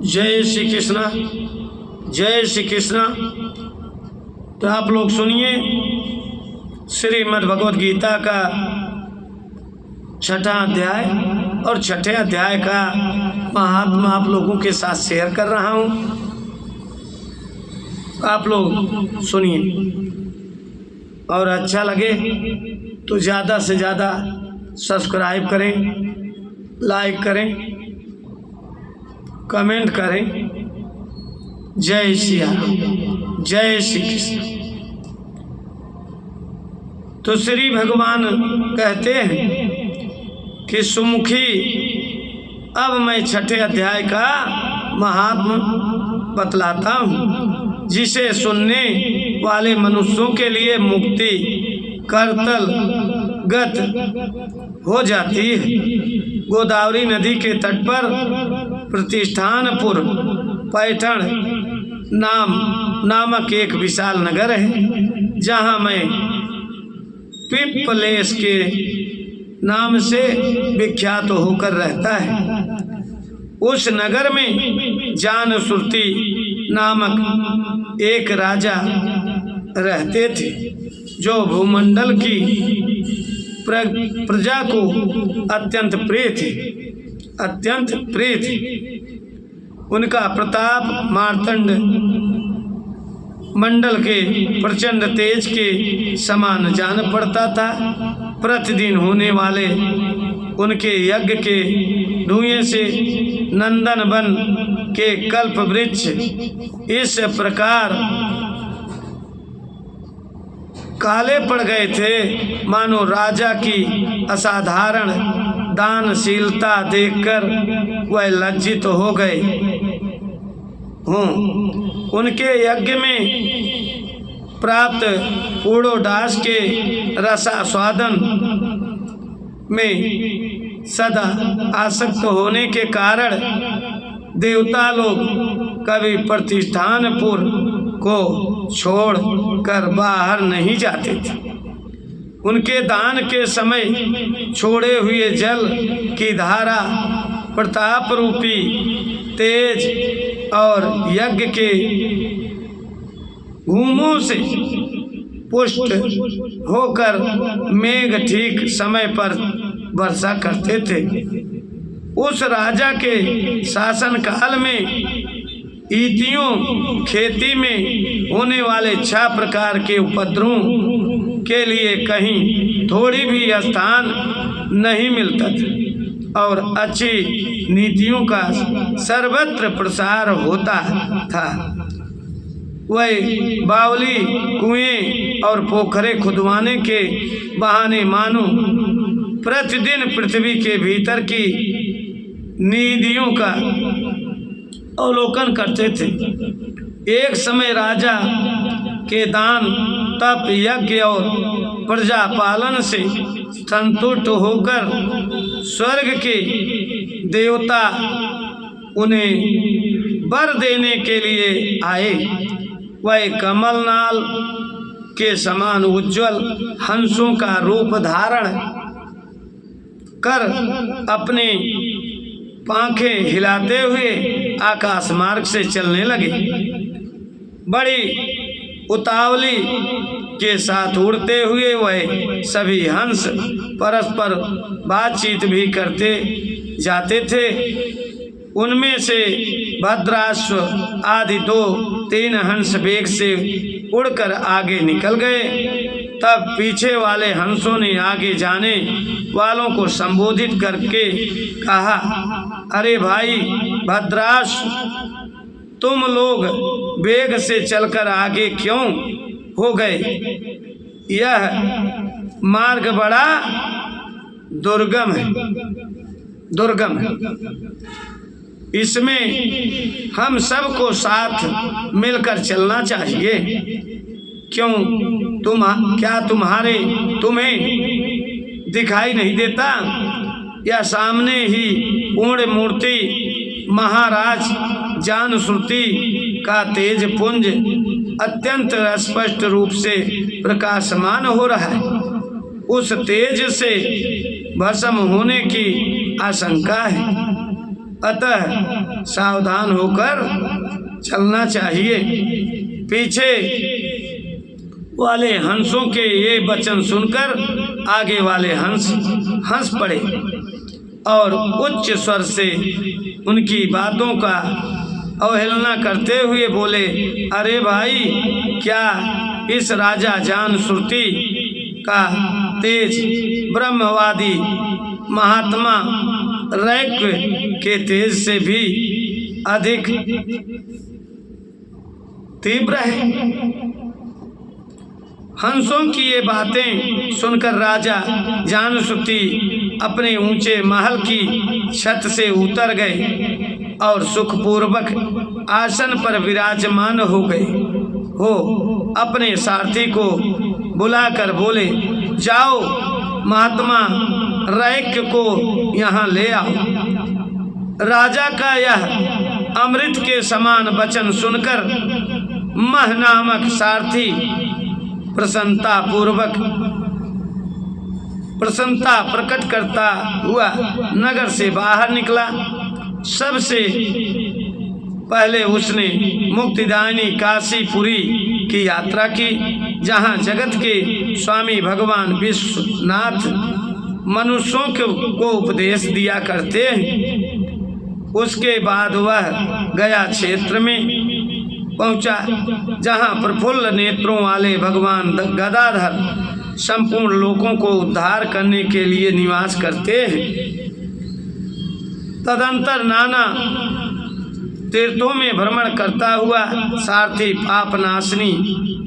जय श्री कृष्णा, जय श्री कृष्णा। तो आप लोग सुनिए श्रीमद् भगवद गीता का छठा अध्याय और छठे अध्याय का महात्मा आप लोगों के साथ शेयर कर रहा हूँ। आप लोग सुनिए और अच्छा लगे तो ज़्यादा से ज़्यादा सब्सक्राइब करें, लाइक करें, कमेंट करें। जय श्री राम, जय श्री कृष्ण। तो श्री भगवान कहते हैं कि सुमुखी, अब मैं छठे अध्याय का महात्म बतलाता हूँ, जिसे सुनने वाले मनुष्यों के लिए मुक्ति करतल गत हो जाती है। गोदावरी नदी के तट पर प्रतिष्ठानपुर पैठण नामक एक विशाल नगर है, जहाँ मैं पिप्पलेश के नाम से विख्यात होकर रहता है। उस नगर में जानसुरती नामक एक राजा रहते थे, जो भूमंडल की प्रजा को अत्यंत प्रिय थे, अत्यंत प्रिय थे। उनका प्रताप मार्तंड मंडल के प्रचंड तेज के समान जान पड़ता था। प्रतिदिन होने वाले उनके यज्ञ के धुएं से नंदन वन के कल्प वृक्ष इस प्रकार काले पड़ गए थे, मानो राजा की असाधारण दानशीलता देखकर वह लज्जित हो गए हों। उनके यज्ञ में प्राप्त ऊड़ोडास के रसास्वादन में सदा आसक्त होने के कारण देवता लोग कभी प्रतिष्ठानपुर को छोड़ कर बाहर नहीं जाते थे। उनके दान के समय छोड़े हुए जल की धारा प्रताप रूपी तेज और यज्ञ के घूमों से पुष्ट होकर मेघ ठीक समय पर वर्षा करते थे। उस राजा के शासन काल में ईतियों खेती में होने वाले 6 प्रकार के उपद्रवों के लिए कहीं थोड़ी भी स्थान नहीं मिलता था और अच्छी नीतियों का सर्वत्र प्रसार होता था। वह बावली कुएं और पोखरे खुदवाने के बहाने मानो प्रतिदिन पृथ्वी के भीतर की निधियों का अवलोकन करते थे। एक समय राजा के दान, तप, यज्ञ और प्रजा पालन से संतुष्ट होकर स्वर्ग के देवता उन्हें वर देने के लिए आए। वह कमलनाल के समान उज्जवल हंसों का रूप धारण कर अपने पांखें हिलाते हुए आकाश मार्ग से चलने लगे। बड़ी उतावली के साथ उड़ते हुए वह सभी हंस परस्पर बातचीत भी करते जाते थे। उनमें से भद्राश्व आदि 2-3 हंस वेग से उड़कर आगे निकल गए। तब पीछे वाले हंसों ने आगे जाने वालों को संबोधित करके कहा, अरे भाई भद्राश्व, तुम लोग वेग से चलकर आगे क्यों हो गए? यह मार्ग बड़ा दुर्गम है, दुर्गम है। इसमें हम सबको साथ मिलकर चलना चाहिए। क्यों क्या तुम्हें दिखाई नहीं देता? या सामने ही पूर्ण मूर्ति महाराज जानश्रुति का तेज पुंज अत्यंत स्पष्ट रूप से प्रकाशमान हो रहा है। उस तेज से भस्म होने की आशंका है। अतः सावधान होकर चलना चाहिए। पीछे वाले हंसों के ये वचन सुनकर आगे वाले हंस हंस पड़े और उच्च स्वर से उनकी बातों का अवहेलना करते हुए बोले, अरे भाई, क्या इस राजा जान श्रुति का तेज ब्रह्मवादी महात्मा रैक के तेज से भी अधिक तीव्र है? हंसों की ये बातें सुनकर राजा जानश्रुति अपने ऊंचे महल की छत से उतर गए और सुखपूर्वक आसन पर विराजमान हो गए हो अपने सारथी को बुलाकर बोले, जाओ महात्मा रैक को यहाँ ले आओ। राजा का यह अमृत के समान वचन सुनकर मह नामक सारथी प्रसन्नता प्रकट करता हुआ नगर से बाहर निकला। सबसे पहले उसने मुक्तिदायिनी काशीपुरी की यात्रा की, जहाँ जगत के स्वामी भगवान विश्वनाथ मनुष्यों को उपदेश दिया करते हैं। उसके बाद वह गया क्षेत्र में पहुंचा, जहां प्रफुल्ल नेत्रों वाले भगवान गदाधर संपूर्ण लोगों को उद्धार करने के लिए निवास करते हैं। तदंतर नाना तीर्थों में भ्रमण करता हुआ सारथी पापनाशनी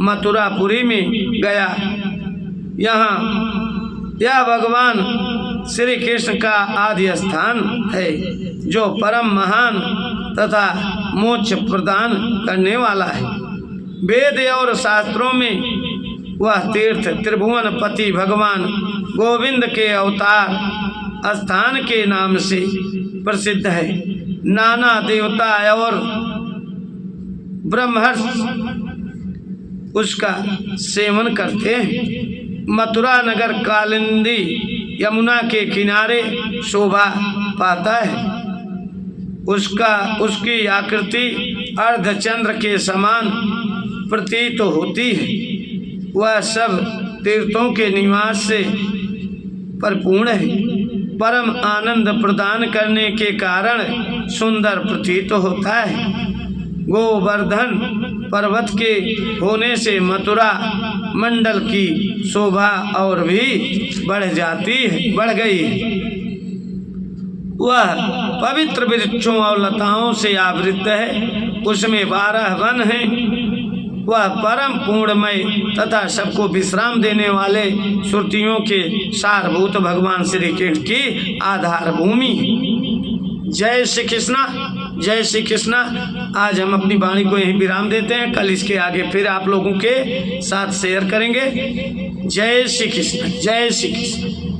मथुरापुरी में गया। यह भगवान श्री कृष्ण का आदि स्थान है, जो परम महान तथा मोक्ष प्रदान करने वाला है। वेद और शास्त्रों में वह तीर्थ त्रिभुवनपति भगवान गोविंद के अवतार स्थान के नाम से प्रसिद्ध है। नाना देवता और ब्रह्मर्ष उसका सेवन करते हैं। मथुरा नगर कालिंदी यमुना के किनारे शोभा पाता है। उसकी आकृति अर्धचंद्र के समान प्रतीत होती है। वह सब तीर्थों के निवास से परिपूर्ण है। परम आनंद प्रदान करने के कारण सुंदर प्रतीत होता है। गोवर्धन पर्वत के होने से मथुरा मंडल की शोभा और भी बढ़ गई है। वह पवित्र वृक्षों और लताओं से आवृत है। उसमें 12 वन हैं। वह परम पूर्णमय तथा सबको विश्राम देने वाले श्रुतियों के सारभूत भगवान श्री कृष्ण की आधार भूमि। जय श्री कृष्णा, जय श्री कृष्णा। आज हम अपनी वाणी को यहीं विराम देते हैं। कल इसके आगे फिर आप लोगों के साथ शेयर करेंगे। जय श्री कृष्ण, जय श्री कृष्ण।